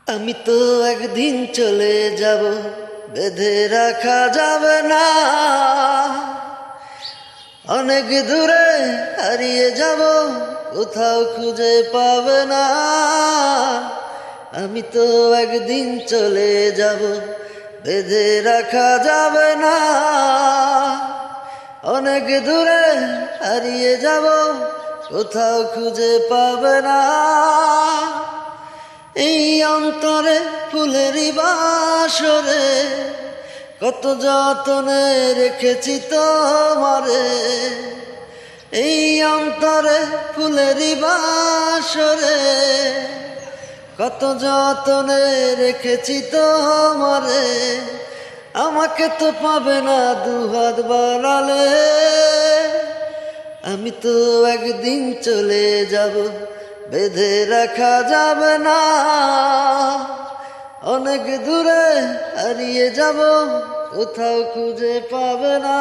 আমি তো একদিন চলে যাব, বেঁধে রাখা যাবে না। অনেক দূরে হারিয়ে যাব, কোথাও খুঁজে পাবে না। আমি তো একদিন চলে যাব, বেঁধে রাখা যাবে না। অনেক দূরে হারিয়ে যাব, কোথাও খুঁজে পাবে না। এই অন্তরে ফুলেরই বাসরে কত যতনে রেখেছি তোমারে। এই অন্তরে ফুলেরই বাসরে কত যতনে রেখেছি তোমারে। আমাকে তো পাবে না দুহাত বাড়ালে। আমি তো একদিন চলে যাব, বেঁধে রাখা যাবে না। অনেক দূরে হারিয়ে যাব, কোথাও খুঁজে পাবে না।